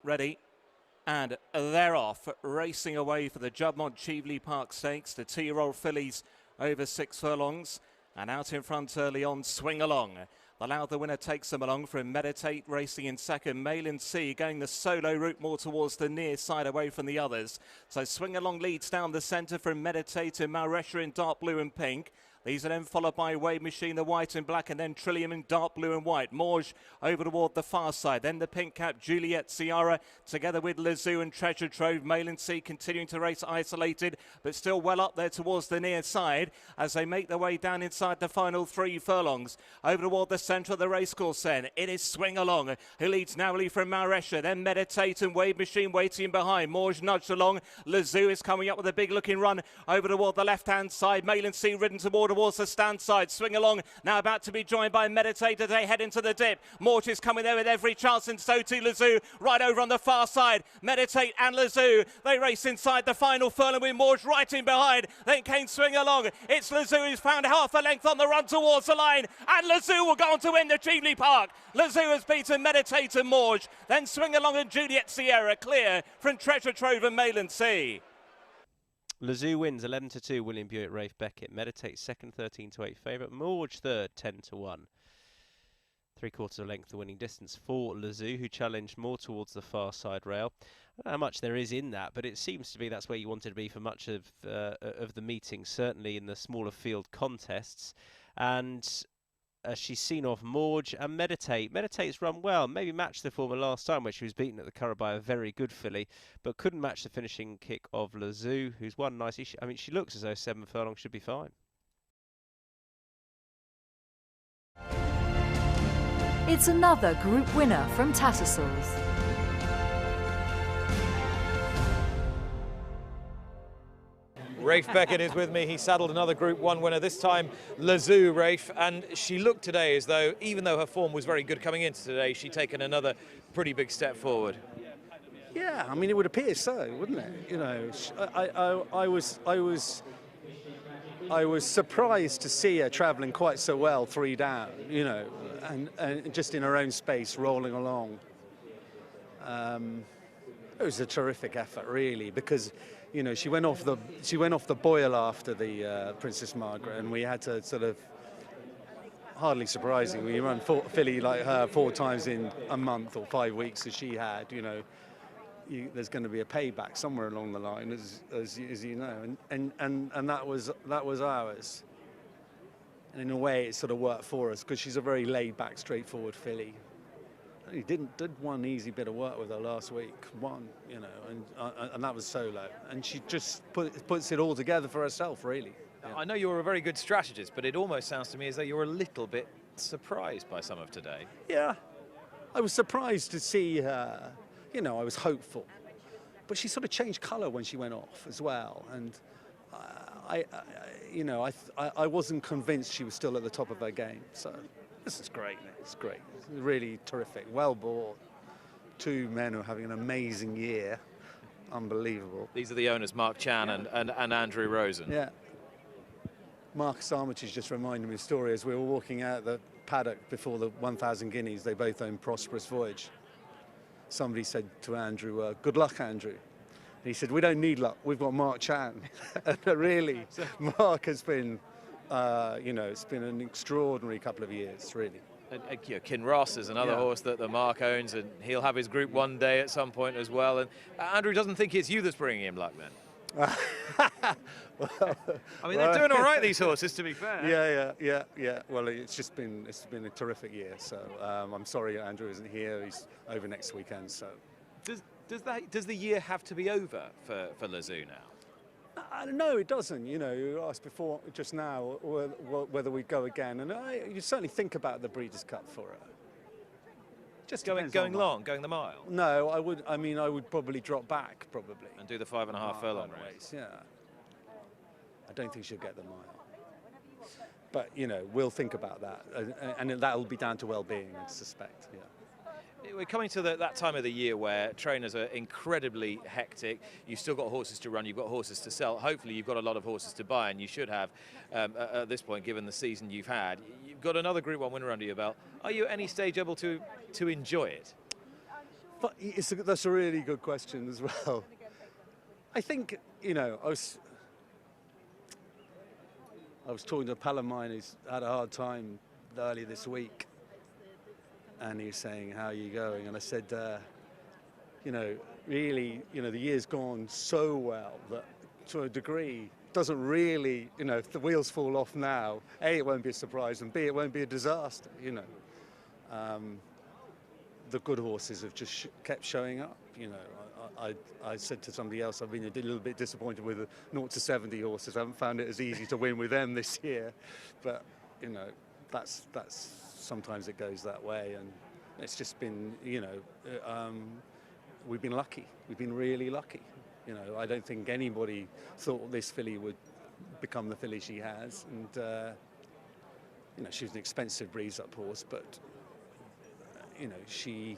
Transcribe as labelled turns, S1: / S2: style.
S1: ready, and they're off, racing away for the Juddmonte Cheveley Park Stakes. The 2-year-old fillies over 6 furlongs, and out in front early on, Swing Along. The Loud the winner takes them along from Meditate racing in second. Mail and Sea going the solo route more towards the near side away from the others. So Swing Along leads down the centre from Meditate and Malresha in dark blue and pink. These are then followed by Wave Machine, the white and black, and then Trillium in dark blue and white. Morge over toward the far side. Then the pink cap, Juliet Sire, together with Lezzo and Treasure Trove. Mail and Sea continuing to race isolated, but still well up there towards the near side as they make their way down inside the final 3 furlongs. Over toward the centre of the racecourse then. It is Swing Along, who leads narrowly from Malresha. Then Meditate and Wave Machine waiting behind. Morge nudged along. Lezzo is coming up with a big looking run over toward the left-hand side. Mail and Sea ridden towards the stand side. Swing Along now about to be joined by Meditate as they head into the dip. Morge is coming there with every chance, and so too Lezzo right over on the far side. Meditate and Lezzo, they race inside the final furlong with Morge right in behind. Then came Swing Along. It's Lezzo who's found half a length on the run towards the line, and Lezzo will go on to win the Cheveley Park. Lezzo has beaten Meditate and Morge. Then Swing Along and Juliet Sierra clear from Treasure Trove and Mail and Sea.
S2: Lezzo wins 11-2. William Buick, Rafe Beckett. Meditate second, 13-8 favourite. Morge third, 10-1. 3/4 of length the winning distance for Lezzo, who challenged more towards the far side rail. I don't know how much there is in that, but it seems to be that's where you wanted to be for much of the meeting, certainly in the smaller field contests. And she's seen off Morge and Meditate. Meditate's run well, maybe matched the former last time where she was beaten at the Curragh by a very good filly, but couldn't match the finishing kick of Lezzo, who's won nicely. I mean, she looks as though 7 furlongs should be fine.
S3: It's another group winner from Tattersalls.
S4: Rafe Beckett is with me. He saddled another Group 1 winner, this time Lezzo, Rafe, and she looked today as though, even though her form was very good coming into today, she'd taken another pretty big step forward.
S5: Yeah, I mean, it would appear so, wouldn't it? You know, I was surprised to see her travelling quite so well 3 down, you know, and just in her own space, rolling along. It was a terrific effort, really, because you know she went off the boil after the Princess Margaret, and we had to sort of, hardly surprising when you run a filly like her 4 times in a month or 5 weeks as she had, you know, there's going to be a payback somewhere along the line, as you know, and that was ours. And in a way, it sort of worked for us because she's a very laid-back, straightforward filly. He did one easy bit of work with her last week, you know, and that was solo. And she just puts it all together for herself, really. Yeah.
S4: I know you're a very good strategist, but it almost sounds to me as though you're a little bit surprised by some of today.
S5: Yeah, I was surprised to see her. You know, I was hopeful, but she sort of changed colour when she went off as well. And I wasn't convinced she was still at the top of her game. So this is great. It's great. It's really terrific. Well bought. 2 men who are having an amazing year. Unbelievable.
S4: These are the owners, Mark Chan and Andrew Rosen.
S5: Yeah. Marcus Armitage just reminded me of a story as we were walking out the paddock before the 1,000 guineas. They both own Prosperous Voyage. Somebody said to Andrew, good luck, Andrew. And he said, we don't need luck, we've got Mark Chan. And really, Mark has been, you know, it's been an extraordinary couple of years, really.
S4: And, you know, Kinross is another horse that Mark owns, and he'll have his Group 1 day at some point as well. And Andrew doesn't think it's you that's bringing him luck, then?
S5: Well,
S4: I mean, they're doing all right, these horses, to be fair.
S5: Yeah. Well, it's been a terrific year. So I'm sorry Andrew isn't here. He's over next weekend. So
S4: does the year have to be over for Lezzo now?
S5: No, it doesn't. You know, you asked before just now whether we go again, and you certainly think about the Breeders' Cup for her.
S4: Just going long, going the mile.
S5: No, I would. I mean, I would probably drop back, and
S4: do the 5.5 furlong race.
S5: Yeah, I don't think she'll get the mile, but you know, we'll think about that, and that'll be down to well-being, I suspect. Yeah.
S4: We're coming to that time of the year where trainers are incredibly hectic. You've still got horses to run, you've got horses to sell. Hopefully you've got a lot of horses to buy, and you should have at this point, given the season you've had. You've got another Group 1 winner under your belt. Are you at any stage able to enjoy it?
S5: That's a really good question as well. I think, you know, I was talking to a pal of mine who's had a hard time earlier this week, and he was saying, how are you going? And I said, you know, really, you know, the year's gone so well that to a degree doesn't really, you know, if the wheels fall off now, A, it won't be a surprise, and B, it won't be a disaster, you know. The good horses have just kept showing up, you know. I said to somebody else, I've been a little bit disappointed with the 0 to 70 horses. I haven't found it as easy to win with them this year, but, you know, that's sometimes it goes that way, and it's just been, you know, we've been lucky. We've been really lucky. You know, I don't think anybody thought this filly would become the filly she has, and you know, she's an expensive breeze-up horse, but you know, she